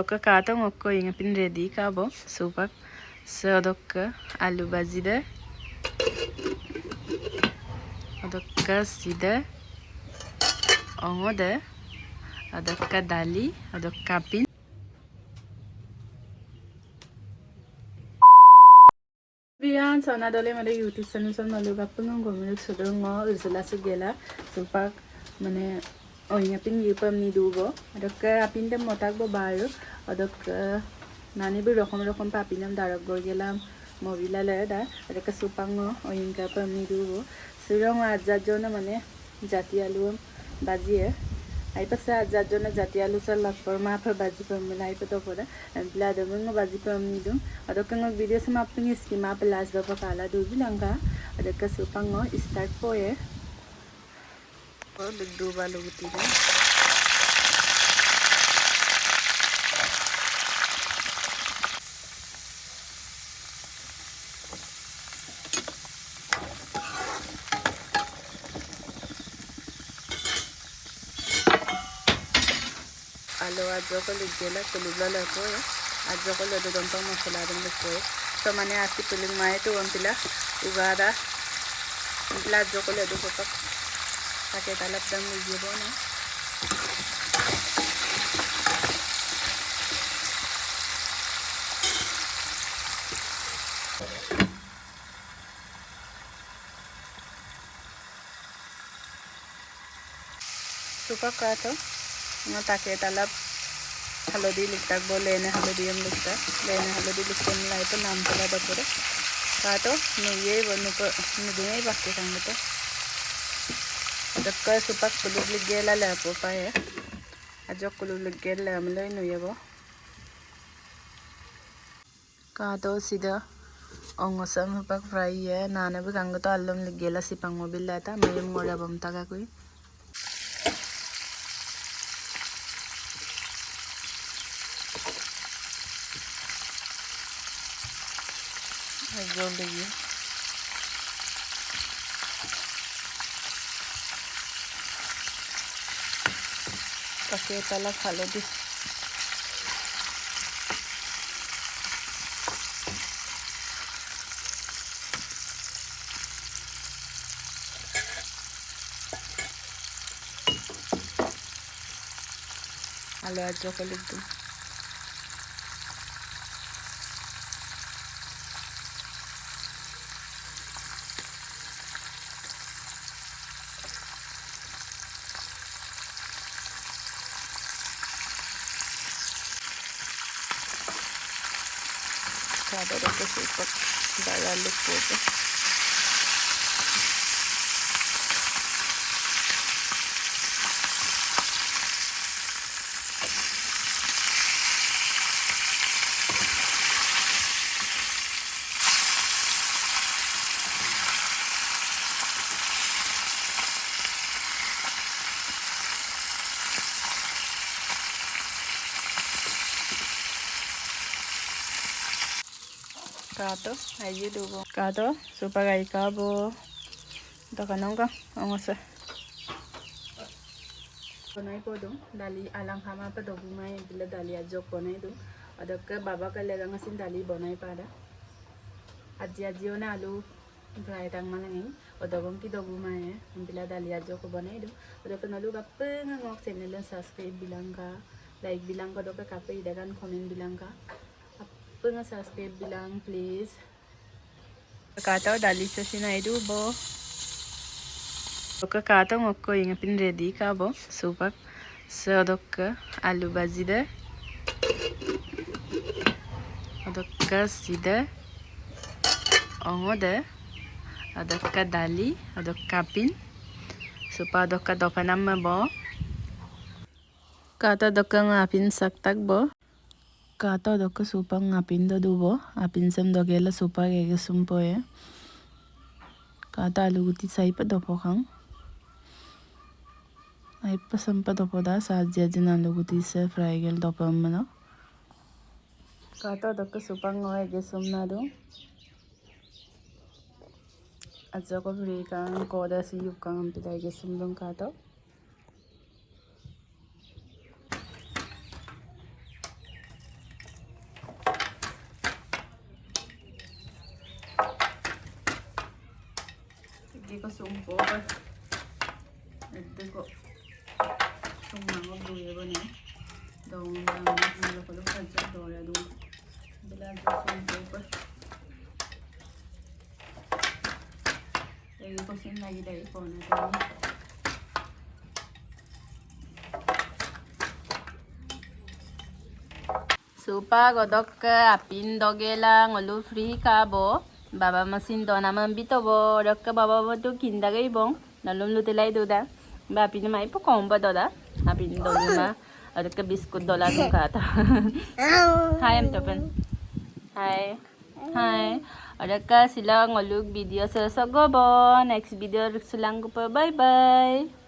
Adokka katong okko ingapin ready kabo supak adokka alu bajide adokka side ongode adokka dali adokka pin Biyan sana dole made YouTube channel son malu gapung ngomel sudung ngo ursula sugela supak mane ingapin yupam ni dugo adokka apin dem motak bo bayo adokka nani bi rokom papinam darak go gelam mobila leda adokka supango ingapam ni dugo surong ajja jona mane jati alu bajiye ai pasa ajja jona jati alu sar lakpor ma pha baji pam milai pa to pora empla demung baji pam ni dum adokka ngok video sama apni skima plus do pa kala du bilanga adokka supango start poye ko du balu gutida Alo ajo ko ligela kulula la ko ajo ko lodo don pang masala dum ko so mane asi puling mai to ampila ugada ampila ajo ko lodo ko pak take talap dam liye bona suka ka to take talap halodi liktak bo lene halodi am likta lene halodi likta nilai to nam pala da pore ka to nu ye bonu ko nu de bakke sang to adakka supak kulub ligela la po pa ye ajok kulub ligela amloi nu ye bo ka to sida ongosam supak fry ye nana bi kang to allom ligela sipang mobil ta mayem ngora bam taga kui Ajo lagi. Pakai talak halodi. Halo ajo kulit tu. Ada rasa super dalam lupa tu. Kato ayo dugo kato supaya kabo dokanong ka ongosa bonai podum dali alang hama pa dogumai bila dali ajok bonai dum adakka baba ka lega ngasin dali bonai pada aji ona alu fry tang malangi odogong ki dogumai bila dali ajok bonai dum odakka nalu gappeng ngok channel subscribe bilangka like bilangka dokka kape idagan comment bilangka pengen subscribe bilang please kata dali sesina itu bo oke kata ngoko ingapin ready kabo supak adokka alu bajide adokka side ongode adokka dali adokka pin supa adokka dopanam bo kata adokka ngapin saktak bo Kata dokka supang ngapin do dubo apin sem dogela supa gege sumpoe kata alu guti sai pa dopo kang ai pa sampa dopo da saja jin alu guti se fry gel dopo mano kata dokka supang ngoe ge sumna do aja ko bri kang ko da si yup kang pidai ge sumdong kata ko sumpo ba. Ito ko. Sumangog duya ba niya. Daong lang nalapalong sa doya doon. Bilang ko sumpo ba. Lagi ko sin lagi dari ko na ito. Supa godok apin dogela ngolu free kabo. Baba masin dona man bito bo. Rokka baba bo tu kinda gay bong. Nalum lutilay duda. Ba apin mai po komba doda. Apin dogma. Rokka biskut dola tung kata. Hi am topen. Hi. Hi. Rokka sila ngoluk video sa gobo. Next video silang ko pa. Bye bye.